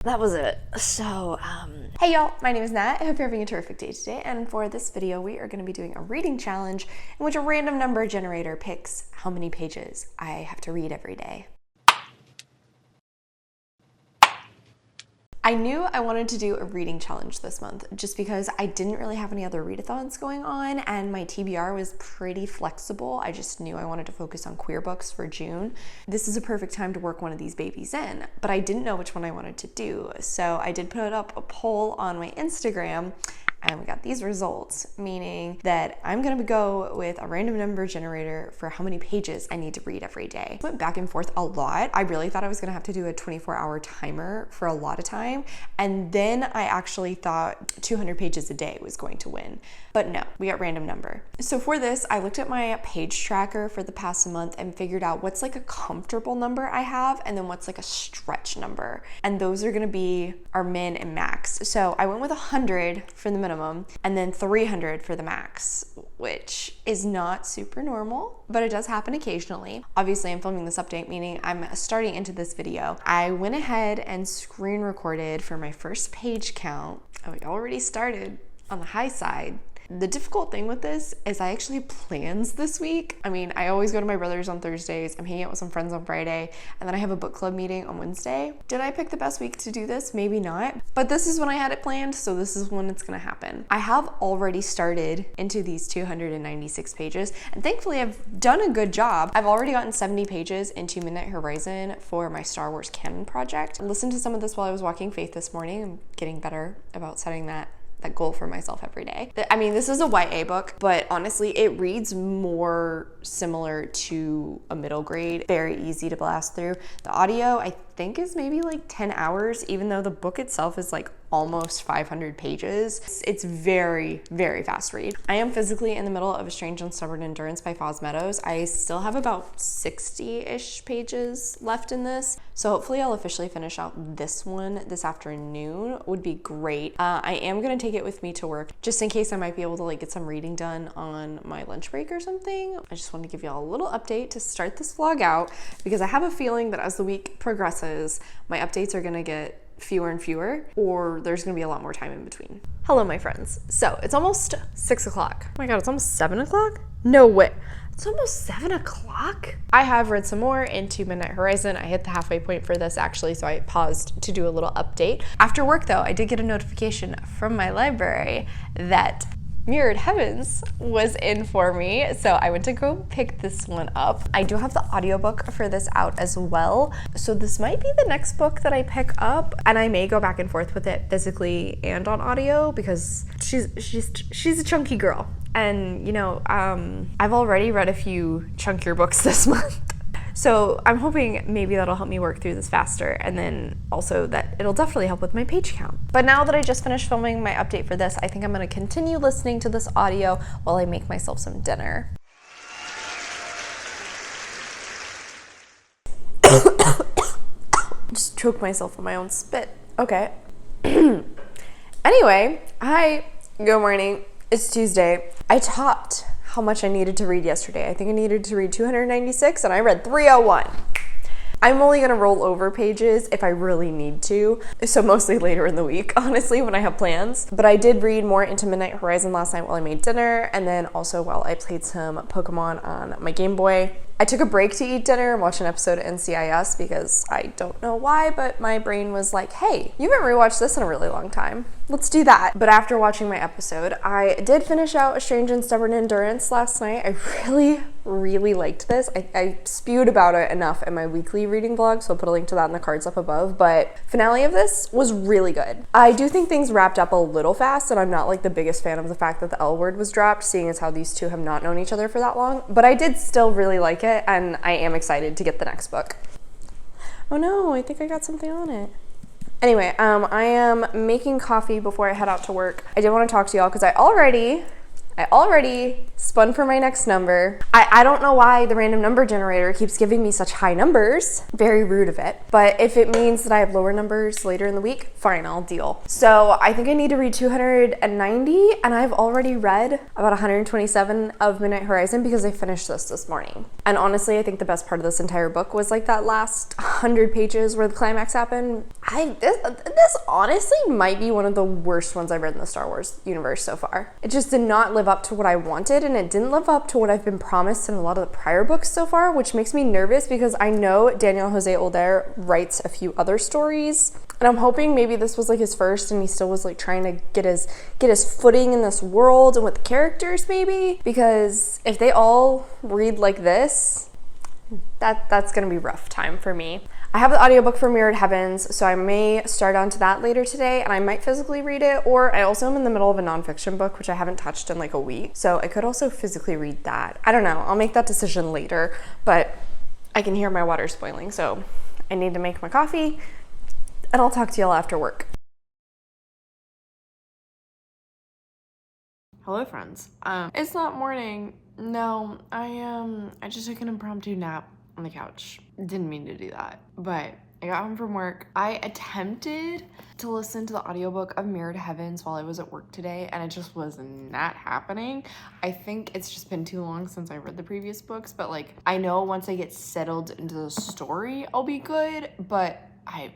That was it. So, hey y'all, my name is Nat. I hope you're having a terrific day today. And for this video, we are going to be doing a reading challenge in which a random number generator picks how many pages I have to read every day. I knew I wanted to do a reading challenge this month just because I didn't really have any other readathons going on and my TBR was pretty flexible. I just knew I wanted to focus on queer books for June. This is a perfect time to work one of these babies in, but I didn't know which one I wanted to do. So I did put up a poll on my Instagram and we got these results, meaning that I'm gonna go with a random number generator for how many pages I need to read every day. I went back and forth a lot. I really thought I was gonna have to do a 24-hour timer for a lot of time. And then I actually thought 200 pages a day was going to win. But no, we got random number. So for this, I looked at my page tracker for the past month and figured out what's like a comfortable number I have and then what's like a stretch number. And those are gonna be our min and max. So I went with 100 for the minimum and then 300 for the max, which is not super normal, but it does happen occasionally. Obviously, I'm filming this update, meaning I'm starting into this video. I went ahead and screen recorded for my first page count. I already started on the high side. The difficult thing with this is I actually have plans this week. I mean, I always go to my brother's on Thursdays. I'm hanging out with some friends on Friday, and then I have a book club meeting on Wednesday. Did I pick the best week to do this? Maybe not, but this is when I had it planned, so this is when it's gonna happen. I have already started into these 296 pages, and thankfully I've done a good job. I've already gotten 70 pages into Midnight Horizon for my Star Wars canon project. I listened to some of this while I was walking Faith this morning. I'm getting better about setting that goal for myself every day. I mean, this is a YA book, but honestly, it reads more similar to a middle grade. Very easy to blast through. The audio, I think, is maybe like 10 hours, even though the book itself is like almost 500 pages. It's very, very fast read. I am physically in the middle of A Strange and Stubborn Endurance by Foz Meadows. I still have about 60-ish pages left in this, so hopefully I'll officially finish out this one this afternoon. Would be great. I am gonna take it with me to work just in case I might be able to like get some reading done on my lunch break or something. I just wanted to give y'all a little update to start this vlog out because I have a feeling that as the week progresses, my updates are gonna get fewer and fewer, or there's gonna be a lot more time in between. Hello, my friends. So it's almost 6 o'clock. Oh my God, it's almost 7 o'clock? No way. It's almost 7 o'clock? I have read some more into Midnight Horizon. I hit the halfway point for this actually, so I paused to do a little update. After work though, I did get a notification from my library that Mirrored Heavens was in for me, so I went to go pick this one up. I do have the audiobook for this out as well, so this might be the next book that I pick up, and I may go back and forth with it physically and on audio because she's a chunky girl, and you know, I've already read a few chunkier books this month. So I'm hoping maybe that'll help me work through this faster, and then also that it'll definitely help with my page count. But now that I just finished filming my update for this, I think I'm gonna continue listening to this audio while I make myself some dinner. Just choked myself on my own spit. Okay. Anyway, hi, good morning. It's Tuesday. I topped how much I needed to read yesterday. I think I needed to read 296 and I read 301. I'm only gonna roll over pages if I really need to, so mostly later in the week, honestly, when I have plans. But I did read more into Midnight Horizon last night while I made dinner, and then also while I played some Pokemon on my Game Boy. I took a break to eat dinner and watch an episode of 𝗖cie because I don't know why, but my brain was like, hey, you haven't rewatched this in a really long time. Let's do that. But after watching my episode, I did finish out A Strange and Stubborn Endurance last night. I really liked this. I spewed about it enough in my weekly reading vlog, so I'll put a link to that in the cards up above, but finale of this was really good. I do think things wrapped up a little fast, and I'm not like the biggest fan of the fact that the L word was dropped, seeing as how these two have not known each other for that long, but I did still really like it, and I am excited to get the next book. Oh no, I think I got something on it. Anyway, I am making coffee before I head out to work. I did want to talk to y'all because I already I already spun for my next number. I don't know why the random number generator keeps giving me such high numbers. Very rude of it. But if it means that I have lower numbers later in the week, fine, I'll deal. So I think I need to read 290, and I've already read about 127 of Midnight Horizon because I finished this morning. And honestly, I think the best part of this entire book was like that last 100 pages where the climax happened. This honestly might be one of the worst ones I've read in the Star Wars universe so far. It just did not live up to what I wanted, and it didn't live up to what I've been promised in a lot of the prior books so far, which makes me nervous because I know Daniel Jose Older writes a few other stories, and I'm hoping maybe this was like his first and he still was like trying to get his footing in this world and with the characters maybe, because if they all read like this, that's gonna be rough time for me. I have the audiobook for Mirrored Heavens, so I may start onto that later today, and I might physically read it, or I also am in the middle of a nonfiction book, which I haven't touched in like a week, so I could also physically read that. I don't know, I'll make that decision later, but I can hear my water spoiling, so I need to make my coffee, and I'll talk to y'all after work. Hello friends. It's not morning. No, I just took an impromptu nap on the couch. Didn't mean to do that, but I got home from work. I attempted to listen to the audiobook of Mirrored Heavens while I was at work today, and it just was not happening. I think it's just been too long since I read the previous books, but like I know once I get settled into the story, I'll be good, but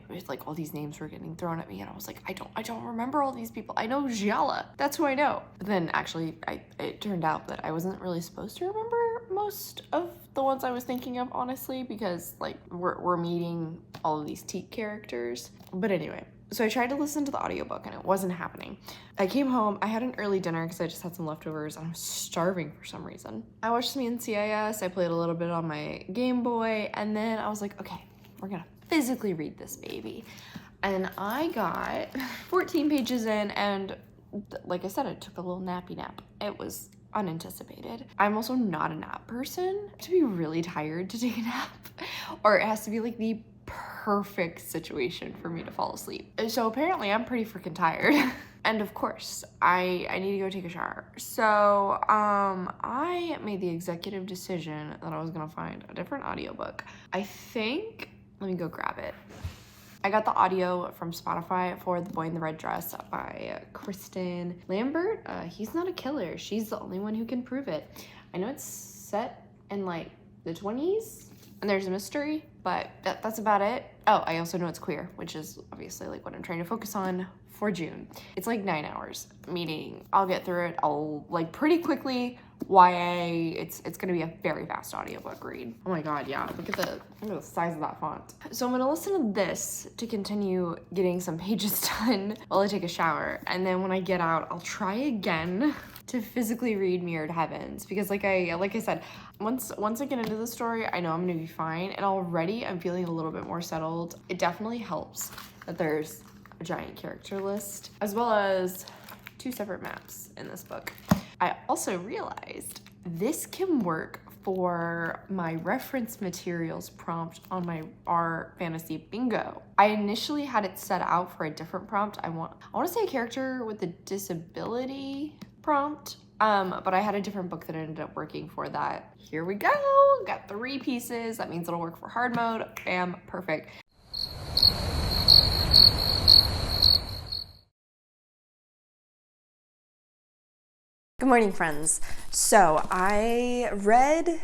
it's like all these names were getting thrown at me, and I was like, I don't remember all these people. I know 𝗖ญ่, that's who I know. But then actually, it turned out that I wasn't really supposed to remember most of the ones I was thinking of, honestly, because like we're meeting all of these Teak characters. But anyway, so I tried to listen to the audiobook and it wasn't happening. I came home, I had an early dinner because I just had some leftovers and I was starving for some reason. I watched some 𝗖cie, I played a little bit on my Game Boy, and then I was like, okay, we're gonna physically read this baby. And I got 14 pages in, and like I said, I took a little nappy nap. It was unanticipated. I'm also not a nap person. I have to be really tired to take a nap, or it has to be like the perfect situation for me to fall asleep. So apparently I'm pretty freaking tired. And of course, I need to go take a shower. So I made the executive decision that I was gonna find a different audiobook. I think, let me go grab it. I got the audio from Spotify for The Boy in the Red Dress by Kristen Lambert. He's not a killer. She's the only one who can prove it. I know it's set in like the 20s and there's a mystery, but that's about it. Oh, I also know it's queer, which is obviously like what I'm trying to focus on for June. It's like 9 hours, meaning I'll get through it. I'll like pretty quickly. It's gonna be a very fast audiobook read. Oh my god, yeah, look at the size of that font. So I'm gonna listen to this to continue getting some pages done while I take a shower, and then when I get out, I'll try again to physically read Mirrored Heavens, because like I said, once I get into the story, I know I'm gonna be fine, and already I'm feeling a little bit more settled. It definitely helps that there's a giant character list, as well as 2 separate maps in this book. I also realized this can work for my reference materials prompt on my R Fantasy Bingo. I initially had it set out for a different prompt. I want to say a character with a disability prompt, but I had a different book that ended up working for that. Here we go, got 3 pieces. That means it'll work for hard mode. Bam, perfect. Good morning, friends. So I read,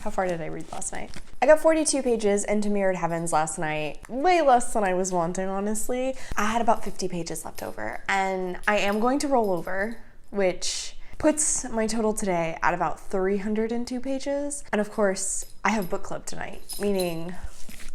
how far did I read last night? I got 42 pages into Mirrored Heavens last night, way less than I was wanting, honestly. I had about 50 pages left over, and I am going to roll over, which puts my total today at about 302 pages. And of course, I have book club tonight, meaning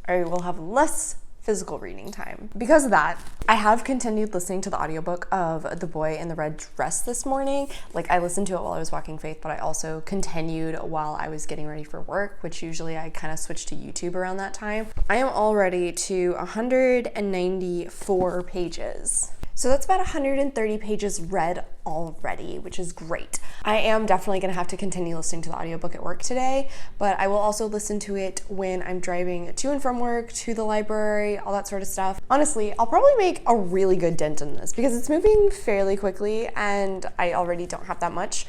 I will have less physical reading time. Because of that, I have continued listening to the audiobook of The Boy in the Red Dress this morning. Like, I listened to it while I was walking Faith, but I also continued while I was getting ready for work, which usually I kind of switch to YouTube around that time. I am already to 194 pages. So that's about 130 pages read already, which is great. I am definitely gonna have to continue listening to the audiobook at work today, but I will also listen to it when I'm driving to and from work, to the library, all that sort of stuff. Honestly, I'll probably make a really good dent in this because it's moving fairly quickly and I already don't have that much.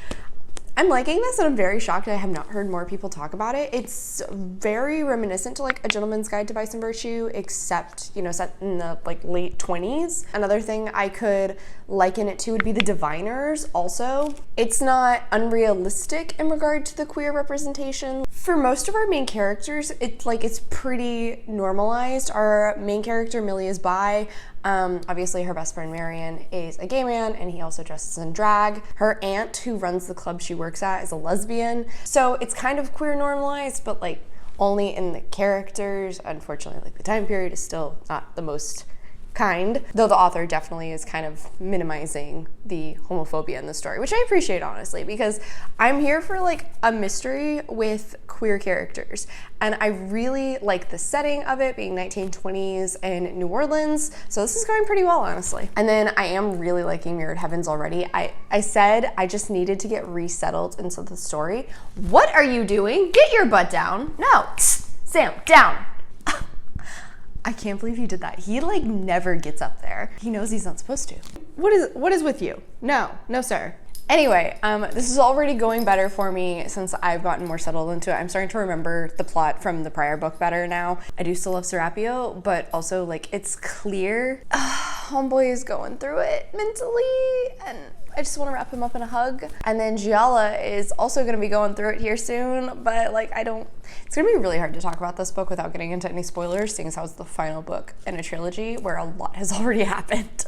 I'm liking this and I'm very shocked I have not heard more people talk about it. It's very reminiscent to like A Gentleman's Guide to Vice and Virtue, except, you know, set in the like late 20s. Another thing I could liken it to would be The Diviners also. It's not unrealistic in regard to the queer representation. For most of our main characters, it's pretty normalized. Our main character, Millie, is bi. Obviously her best friend Marion is a gay man and he also dresses in drag. Her aunt who runs the club she works at is a lesbian. So it's kind of queer normalized, but like only in the characters. Unfortunately, like the time period is still not the most kind, though the author definitely is kind of minimizing the homophobia in the story, which I appreciate honestly, because I'm here for like a mystery with queer characters. And I really like the setting of it being 1920s in New Orleans. So this is going pretty well, honestly. And then I am really liking Mirrored Heavens already. I said I just needed to get resettled into the story. What are you doing? Get your butt down. No, Sam, down. I can't believe he did that. He like never gets up there. He knows he's not supposed to. What is with you? No, sir. Anyway, this is already going better for me since I've gotten more settled into it. I'm starting to remember the plot from the prior book better now. I do still love 𝗖cie, but also like it's clear homeboy is going through it mentally and I just want to wrap him up in a hug. And then 𝗖cie is also going to be going through it here soon, but like it's going to be really hard to talk about this book without getting into any spoilers, seeing as how it's the final book in a trilogy where a lot has already happened.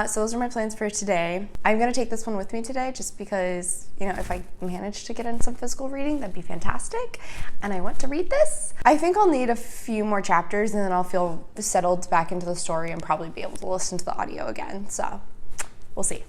So those are my plans for today. I'm going to take this one with me today just because, you know, if I manage to get in some physical reading, that'd be fantastic. And I want to read this. I think I'll need a few more chapters and then I'll feel settled back into the story and probably be able to listen to the audio again. So we'll see.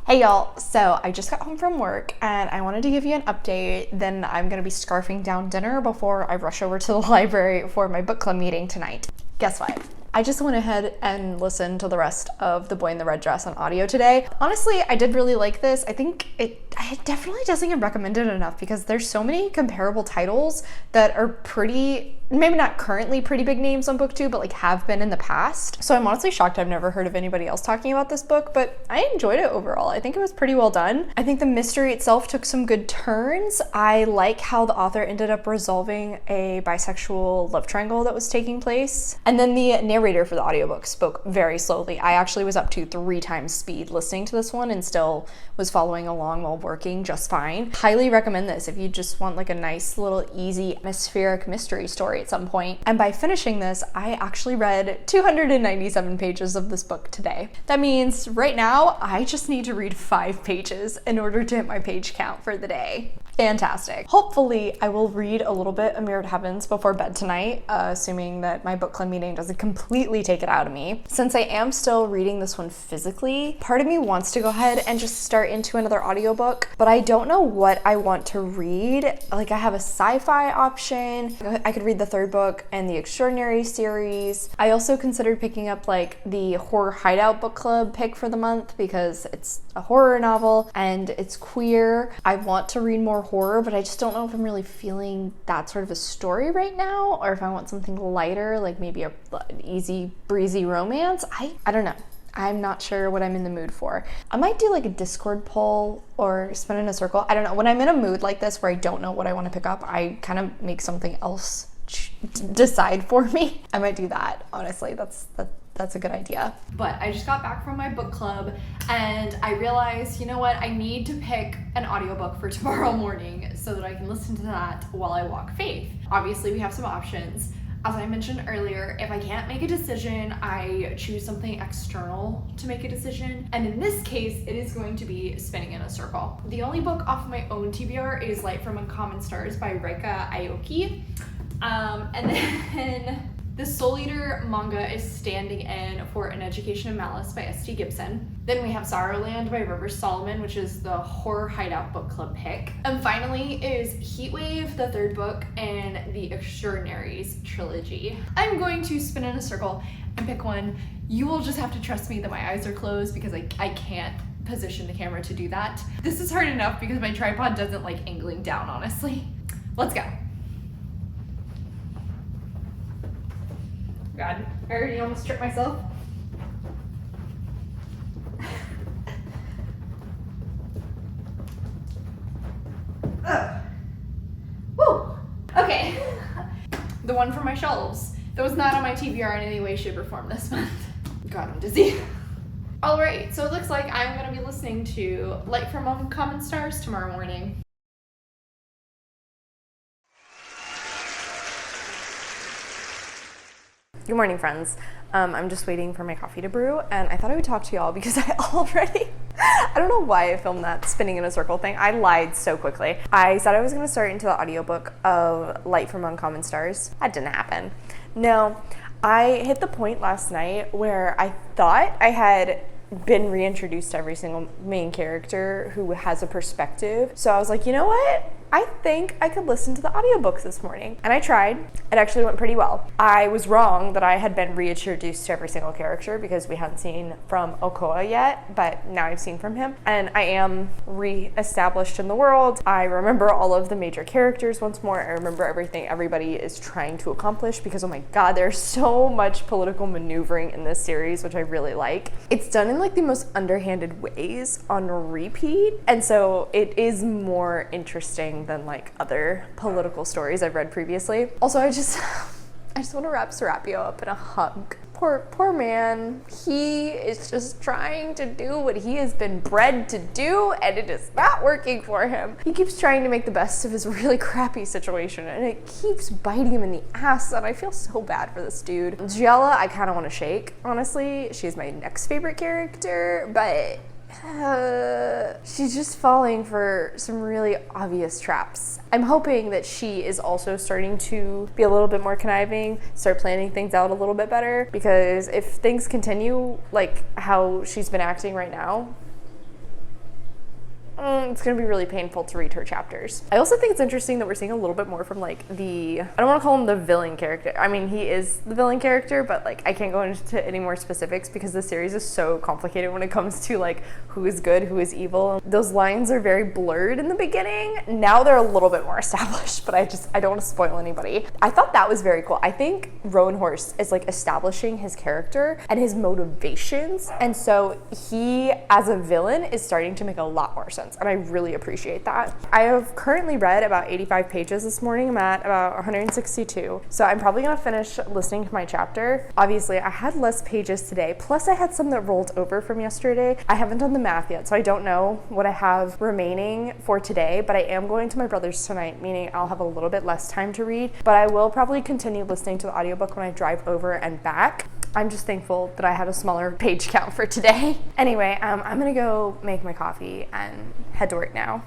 Hey y'all, so I just got home from work and I wanted to give you an update. Then I'm gonna be scarfing down dinner before I rush over to the library for my book club meeting tonight. Guess what? I just went ahead and listened to the rest of The Boy in the Red Dress on audio today. Honestly, I did really like this. I think it definitely doesn't get recommended enough because there's so many comparable titles that are pretty, maybe not currently pretty big names on booktube, but like have been in the past. So I'm honestly shocked I've never heard of anybody else talking about this book, but I enjoyed it overall. I think it was pretty well done. I think the mystery itself took some good turns. I like how the author ended up resolving a bisexual love triangle that was taking place. And then the narrator for the audiobook spoke very slowly. I actually was up to 3 times speed listening to this one and still was following along while working just fine. Highly recommend this if you just want like a nice little easy atmospheric mystery story at some point. And by finishing this, I actually read 297 pages of this book today. That means right now I just need to read 5 pages in order to hit my page count for the day. Fantastic. Hopefully I will read a little bit of Mirrored Heavens before bed tonight, assuming that my book club meeting doesn't completely take it out of me. Since I am still reading this one physically, part of me wants to go ahead and just start into another audiobook, but I don't know what I want to read. Like I have a sci-fi option. I could read the 3rd book and the Extraordinary series. I also considered picking up like the Horror Hideout book club pick for the month because it's a horror novel and it's queer. I want to read more horror, but I just don't know if I'm really feeling that sort of a story right now, or if I want something lighter, like maybe an easy breezy romance. I don't know. I'm not sure what I'm in the mood for. I might do like a Discord poll or spin in a circle. I don't know. When I'm in a mood like this where I don't know what I want to pick up, I kind of make something else decide for me. I might do that. Honestly, that's a good idea. But I just got back from my book club and I realized, you know what, I need to pick an audiobook for tomorrow morning so that I can listen to that while I walk Faith. Obviously, we have some options. As I mentioned earlier, if I can't make a decision, I choose something external to make a decision. And in this case, it is going to be Spinning in a Circle. The only book off of my own TBR is Light from Uncommon Stars by 𝗖cie HİH𝘁𝗰𝘁. And then the Soul Eater manga is standing in for An Education of Malice by S.T. Gibson. Then we have Sorrowland by Rivers Solomon, which is the Horror Hideout book club pick. And finally is Heatwave, the 3rd book in the Extraordinaries trilogy. I'm going to spin in a circle and pick one. You will just have to trust me that my eyes are closed because I can't position the camera to do that. This is hard enough because my tripod doesn't like angling down, honestly. Let's go. God, I already almost tripped myself. Woo! Okay. The one from my shelves that was not on my TBR in any way, shape, or form this month. God, I'm dizzy. All right, so it looks like I'm gonna be listening to Light from Uncommon Stars tomorrow morning. Good morning, friends. I'm just waiting for my coffee to brew, and I thought I would talk to y'all because I don't know why I filmed that spinning in a circle thing. I lied so quickly. I said I was going to start into the audiobook of Light from Uncommon Stars. That didn't happen. No, I hit the point last night where I thought I had been reintroduced to every single main character who has a perspective. So I was like, you know what? I think I could listen to the audiobooks this morning. And I tried. It actually went pretty well. I was wrong that I had been reintroduced to every single character because we hadn't seen from 𝗖cie yet, but now I've seen from him. And I am re-established in the world. I remember all of the major characters once more. I remember everything everybody is trying to accomplish because, oh my God, there's so much political maneuvering in this series, which I really like. It's done in like the most underhanded ways on repeat. And so it is more interesting than like other political stories I've read previously. Also, I just want to wrap Serapio up in a hug. Poor man. He is just trying to do what he has been bred to do, and it is not working for him. He keeps trying to make the best of his really crappy situation, and it keeps biting him in the ass, and I feel so bad for this dude. 𝗖cie, I kind of want to shake, honestly. She's my next favorite character, but she's just falling for some really obvious traps. I'm hoping that she is also starting to be a little bit more conniving, start planning things out a little bit better, because if things continue like how she's been acting right now, it's going to be really painful to read her chapters. I also think it's interesting that we're seeing a little bit more from like I don't want to call him the villain character. I mean, he is the villain character, but like I can't go into any more specifics because the series is so complicated when it comes to like who is good, who is evil. Those lines are very blurred in the beginning. Now they're a little bit more established, but I don't want to spoil anybody. I thought that was very cool. I think Rowan Horse is like establishing his character and his motivations, and so he as a villain is starting to make a lot more sense. And I really appreciate that. I have currently read about 85 pages this morning. I'm at about 162. So I'm probably gonna finish listening to my chapter. Obviously, I had less pages today, plus I had some that rolled over from yesterday. I haven't done the math yet, so I don't know what I have remaining for today, but I am going to my brother's tonight, meaning I'll have a little bit less time to read, but I will probably continue listening to the audiobook when I drive over and back. I'm just thankful that I had a smaller page count for today. Anyway, I'm gonna go make my coffee and head to work now.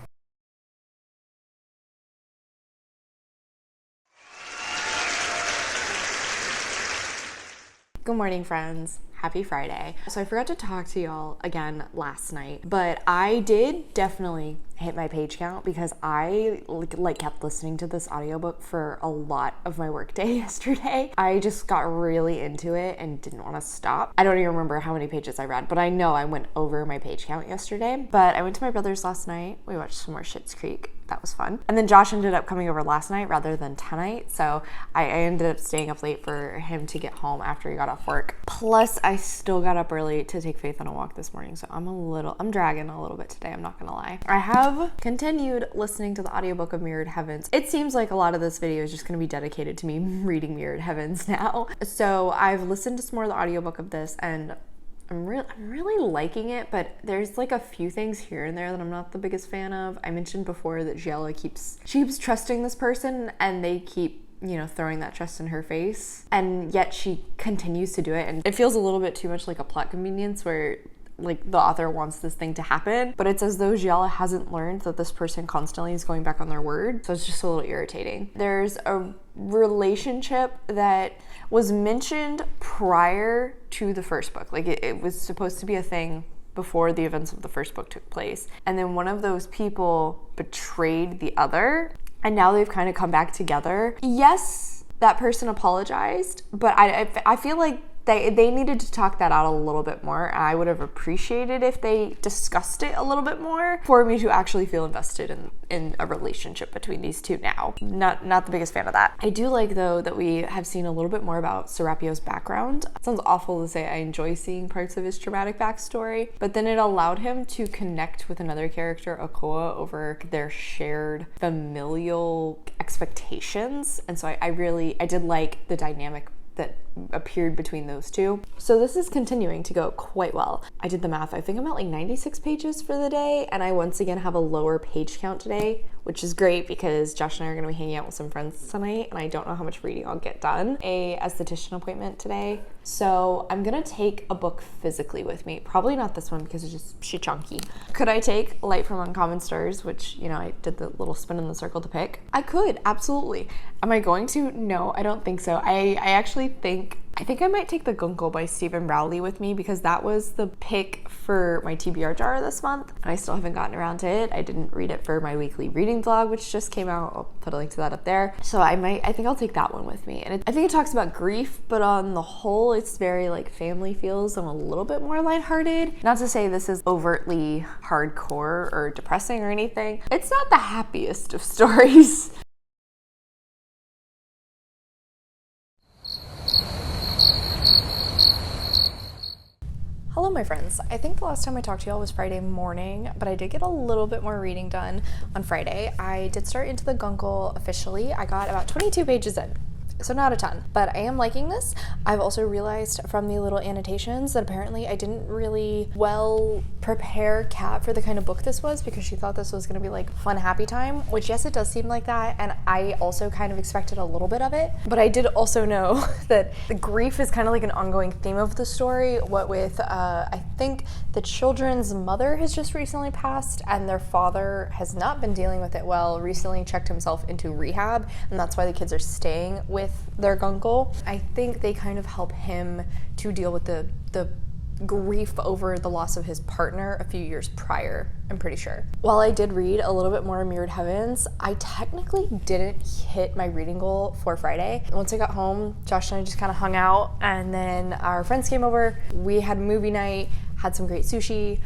Good morning, friends. Happy Friday. So I forgot to talk to y'all again last night, but I did definitely hit my page count because I like kept listening to this audiobook for a lot of my workday yesterday. I just got really into it and didn't want to stop. I don't even remember how many pages I read, but I know I went over my page count yesterday. But I went to my brother's last night. We watched some more *Schitt's Creek. That was fun. And then Josh ended up coming over last night rather than tonight. So I ended up staying up late for him to get home after he got off work. Plus, I still got up early to take Faith on a walk this morning. So I'm dragging a little bit today. I'm not gonna lie. I have continued listening to the audiobook of Mirrored Heavens. It seems like a lot of this video is just gonna be dedicated to me reading Mirrored Heavens now. So I've listened to some more of the audiobook of this, and I'm really liking it, but there's like a few things here and there that I'm not the biggest fan of. I mentioned before that 𝗖cie keeps trusting this person, and they keep, you know, throwing that trust in her face, and yet she continues to do it, and it feels a little bit too much like a plot convenience where like the author wants this thing to happen, but it's as though 𝗖cie hasn't learned that this person constantly is going back on their word. So it's just a little irritating. There's a relationship that was mentioned prior to the first book. Like it was supposed to be a thing before the events of the first book took place. And then one of those people betrayed the other, and now they've kind of come back together. Yes, that person apologized, but I feel like They needed to talk that out a little bit more. I would have appreciated if they discussed it a little bit more for me to actually feel invested in a relationship between these two now. Not the biggest fan of that. I do like, though, that we have seen a little bit more about Serapio's background. It sounds awful to say I enjoy seeing parts of his traumatic backstory, but then it allowed him to connect with another character, Okoa, over their shared familial expectations. And so I did like the dynamic that appeared between those two. So this is continuing to go quite well. I did the math. I think I'm at like 96 pages for the day, and I once again have a lower page count today, which is great because Josh and I are gonna be hanging out with some friends tonight, and I don't know how much reading I'll get done. A esthetician appointment today. So I'm gonna take a book physically with me. Probably not this one because it's just chunky. Could I take Light from Uncommon Stars, which, you know, I did the little spin in the circle to pick? I could, absolutely. Am I going to? No, I don't think so. I actually think I might take The Guncle by Stephen Rowley with me because that was the pick for my TBR jar this month, and I still haven't gotten around to it. I didn't read it for my weekly reading vlog, which just came out. I'll put a link to that up there. So I think I'll take that one with me. And I think it talks about grief, but on the whole, it's very like family feels and a little bit more lighthearted. Not to say this is overtly hardcore or depressing or anything. It's not the happiest of stories. Hello, my friends. I think the last time I talked to y'all was Friday morning, but I did get a little bit more reading done on Friday. I did start into The Guncle officially. I got about 22 pages in. So not a ton, but I am liking this. I've also realized from the little annotations that apparently I didn't really well prepare Kat for the kind of book this was because she thought this was gonna be like fun, happy time, which yes, it does seem like that. And I also kind of expected a little bit of it, but I did also know that the grief is kind of like an ongoing theme of the story. What with, I think the children's mother has just recently passed and their father has not been dealing with it well, recently checked himself into rehab, and that's why the kids are staying with their Guncle. I think they kind of help him to deal with the grief over the loss of his partner a few years prior, I'm pretty sure. While I did read a little bit more Mirrored Heavens, I technically didn't hit my reading goal for Friday. Once I got home, Josh and I just kind of hung out, and then our friends came over. We had movie night, had some great sushi,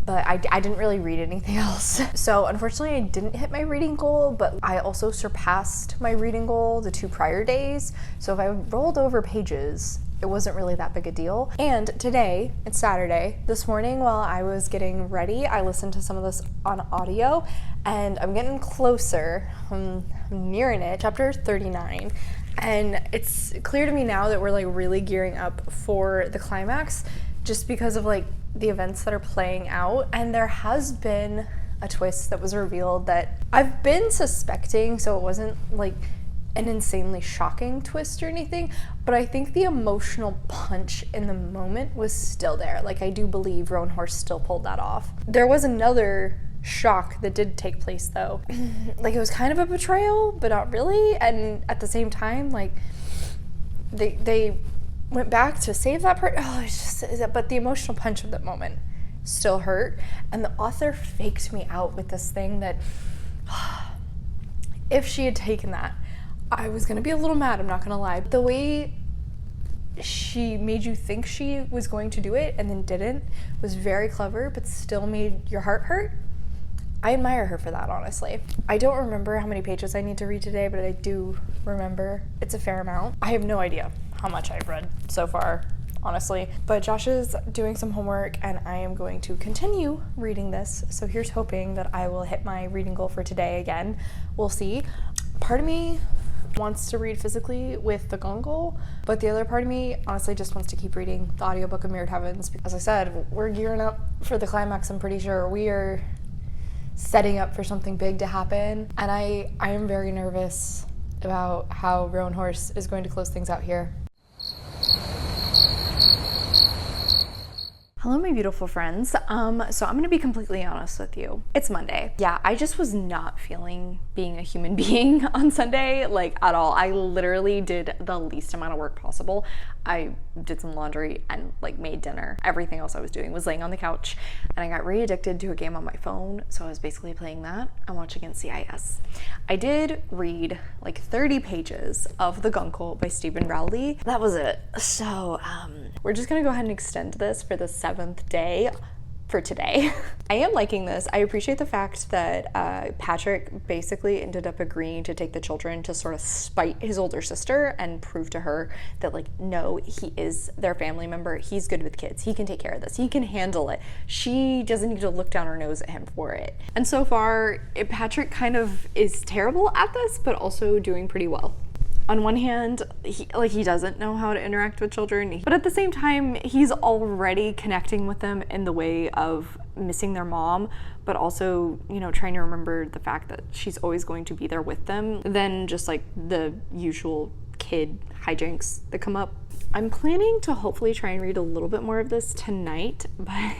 but I didn't really read anything else. So unfortunately I didn't hit my reading goal, but I also surpassed my reading goal the 2 prior days. So if I rolled over pages, it wasn't really that big a deal. And today, it's Saturday, this morning while I was getting ready, I listened to some of this on audio, and I'm getting closer, I'm nearing it, chapter 39. And it's clear to me now that we're like really gearing up for the climax just because of like the events that are playing out. And there has been a twist that was revealed that I've been suspecting, so it wasn't like an insanely shocking twist or anything, but I think the emotional punch in the moment was still there. Like, I do believe Rowan Horse still pulled that off. There was another shock that did take place though. Like, it was kind of a betrayal, but not really, and at the same time, like, they went back to save that person. Oh, it's just, but the emotional punch of that moment still hurt, and the author faked me out with this thing that if she had taken that, I was gonna be a little mad, I'm not gonna lie. The way she made you think she was going to do it and then didn't was very clever, but still made your heart hurt. I admire her for that, honestly. I don't remember how many pages I need to read today, but I do remember it's a fair amount. I have no idea how much I've read so far, honestly. But Josh is doing some homework and I am going to continue reading this. So here's hoping that I will hit my reading goal for today again. We'll see. Part of me wants to read physically with the Guncle, but the other part of me honestly just wants to keep reading the audiobook of Mirrored Heavens. As I said, we're gearing up for the climax. I'm pretty sure we are setting up for something big to happen, and I am very nervous about how Rowan Horse is going to close things out here. Hello, my beautiful friends. So I'm gonna be completely honest with you. It's Monday. Yeah, I just was not feeling being a human being on Sunday, like at all. I literally did the least amount of work possible. I did some laundry and like made dinner. Everything else I was doing was laying on the couch, and I got re-addicted to a game on my phone, so I was basically playing that and watching 𝗖cie. I did read like 30 pages of The Guncle by Stephen Rowley. That was it. So we're just gonna go ahead and extend this for the 7th day for today. I am liking this. I appreciate the fact that Patrick basically ended up agreeing to take the children to sort of spite his older sister and prove to her that, like, no, he is their family member. He's good with kids. He can take care of this. He can handle it. She doesn't need to look down her nose at him for it. And so far, Patrick kind of is terrible at this, but also doing pretty well. On one hand, he doesn't know how to interact with children, but at the same time, he's already connecting with them in the way of missing their mom, but also, you know, trying to remember the fact that she's always going to be there with them, then just like the usual kid hijinks that come up. I'm planning to hopefully try and read a little bit more of this tonight, but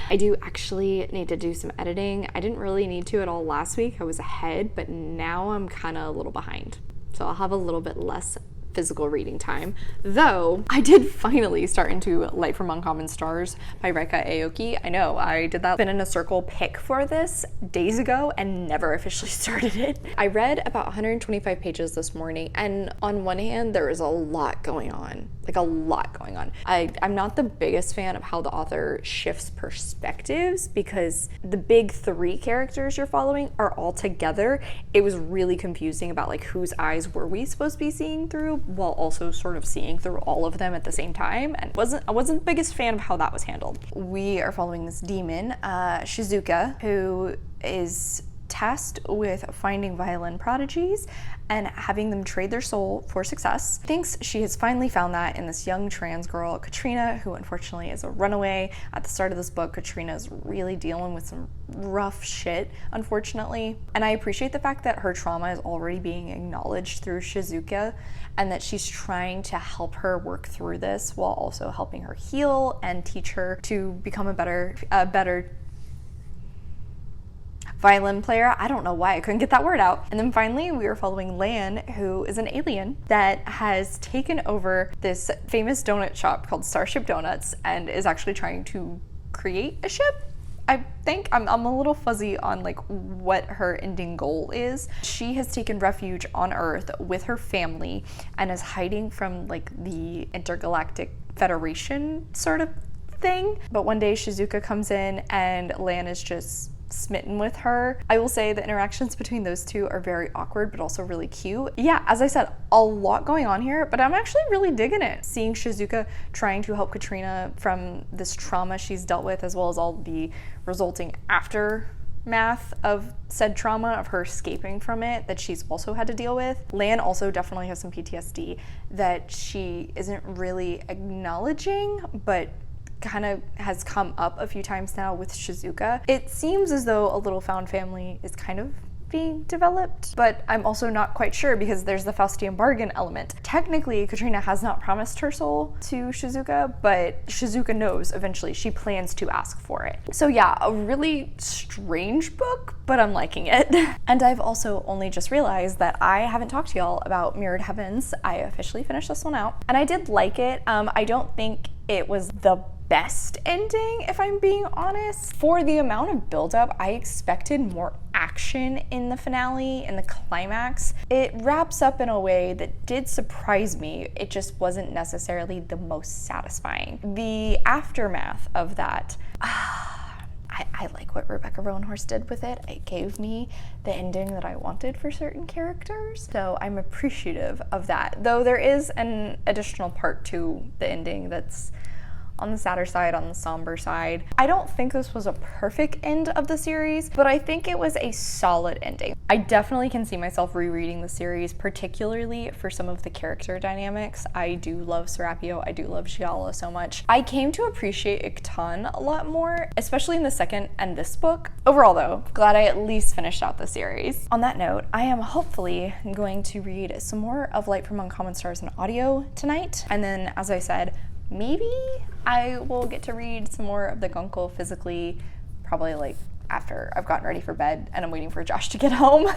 I do actually need to do some editing. I didn't really need to at all last week. I was ahead, but now I'm kind of a little behind. So I'll have a little bit less physical reading time, though I did finally start into Light from Uncommon Stars by 𝗖cie迄𝘁𝗁𝘁. I know, I did that Spin in a Circle pick for this days ago and never officially started it. I read about 125 pages this morning, and on one hand, there is a lot going on, like a lot going on. I'm not the biggest fan of how the author shifts perspectives, because the big 3 characters you're following are all together. It was really confusing about like whose eyes were we supposed to be seeing through, while also sort of seeing through all of them at the same time, and I wasn't the biggest fan of how that was handled. We are following this demon, Shizuka, who is tasked with finding violin prodigies and having them trade their soul for success. Thinks she has finally found that in this young trans girl, Katrina, who unfortunately is a runaway. At the start of this book, Katrina is really dealing with some rough shit, unfortunately. And I appreciate the fact that her trauma is already being acknowledged through Shizuka, and that she's trying to help her work through this while also helping her heal and teach her to become a better violin player. I don't know why I couldn't get that word out. And then finally, we are following Lan, who is an alien that has taken over this famous donut shop called Starship Donuts and is actually trying to create a ship. I think I'm a little fuzzy on like what her ending goal is. She has taken refuge on Earth with her family and is hiding from like the Intergalactic Federation sort of thing. But one day Shizuka comes in and Lan is just smitten with her. I will say the interactions between those two are very awkward, but also really cute. Yeah, as I said, a lot going on here, but I'm actually really digging it. Seeing Shizuka trying to help Katrina from this trauma she's dealt with, as well as all the resulting aftermath of said trauma, of her escaping from it, that she's also had to deal with. Lan also definitely has some PTSD that she isn't really acknowledging, but kind of has come up a few times now with Shizuka. It seems as though a little found family is kind of being developed, but I'm also not quite sure because there's the Faustian bargain element. Technically, Katrina has not promised her soul to Shizuka, but Shizuka knows eventually. She plans to ask for it. So yeah, a really strange book, but I'm liking it. And I've also only just realized that I haven't talked to y'all about Mirrored Heavens. I officially finished this one out, and I did like it. I don't think it was the best ending, if I'm being honest. For the amount of buildup, I expected more action in the finale, in the climax. It wraps up in a way that did surprise me. It just wasn't necessarily the most satisfying. The aftermath of that, I like what Rebecca Roanhorse did with it. It gave me the ending that I wanted for certain characters, so I'm appreciative of that. Though there is an additional part to the ending that's on the sadder side, on the somber side. I don't think this was a perfect end of the series, but I think it was a solid ending. I definitely can see myself rereading the series, particularly for some of the character dynamics. I do love Serapio, I do love 𝗖cie so much. I came to appreciate 𝗖𝗁 a lot more, especially in the second and this book. Overall though, glad I at least finished out the series. On that note, I am hopefully going to read some more of Light from Uncommon Stars in audio tonight, and then, as I said, maybe I will get to read some more of The Guncle physically, probably like after I've gotten ready for bed and I'm waiting for Josh to get home.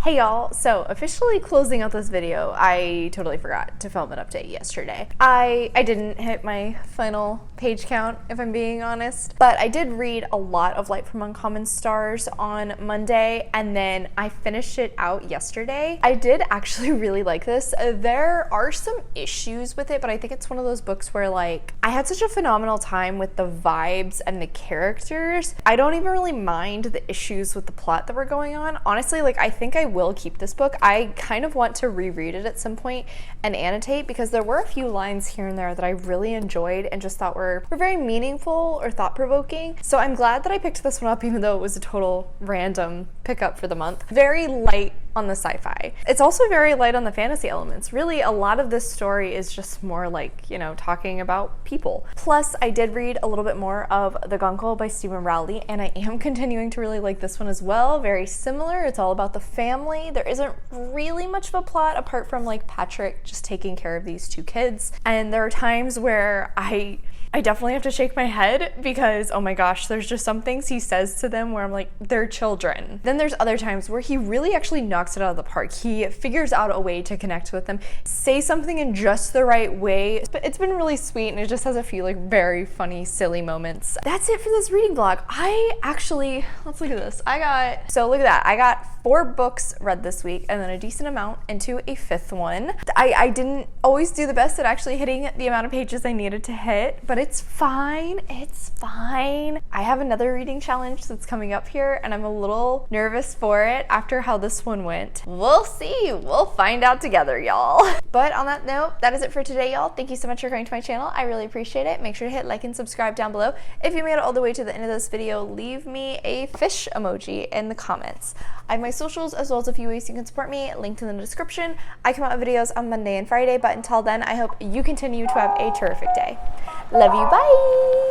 Hey y'all, so officially closing out this video, I totally forgot to film an update yesterday. I didn't hit my final page count, if I'm being honest, but I did read a lot of Light from Uncommon Stars on Monday, and then I finished it out yesterday. I did actually really like this. There are some issues with it, but I think it's one of those books where like, I had such a phenomenal time with the vibes and the characters. I don't even really mind the issues with the plot that were going on. Honestly, like I think I will keep this book. I kind of want to reread it at some point and annotate, because there were a few lines here and there that I really enjoyed and just thought were very meaningful or thought-provoking. So I'm glad that I picked this one up, even though it was a total random pickup for the month. Very light on the sci-fi. It's also very light on the fantasy elements. Really, a lot of this story is just more like, you know, talking about people. Plus, I did read a little bit more of The Guncle by Stephen Rowley, and I am continuing to really like this one as well. Very similar. It's all about the family. There isn't really much of a plot apart from like Patrick just taking care of these two kids. And there are times where I definitely have to shake my head because, oh my gosh, there's just some things he says to them where I'm like, they're children. Then there's other times where he really actually knocks it out of the park. He figures out a way to connect with them, say something in just the right way. But it's been really sweet, and it just has a few like very funny, silly moments. That's it for this reading vlog. Let's look at this. Look at that. I got 4 books read this week, and then a decent amount into a 5th one. I didn't always do the best at actually hitting the amount of pages I needed to hit, but it's fine. It's fine. I have another reading challenge that's coming up here, and I'm a little nervous for it after how this one went. We'll see. We'll find out together, y'all. But on that note, that is it for today, y'all. Thank you so much for coming to my channel. I really appreciate it. Make sure to hit like and subscribe down below. If you made it all the way to the end of this video, leave me a fish emoji in the comments. I have my socials as well as a few ways you can support me linked in the description. I come out with videos on Monday and Friday, but until then, I hope you continue to have a terrific day. Love you, bye!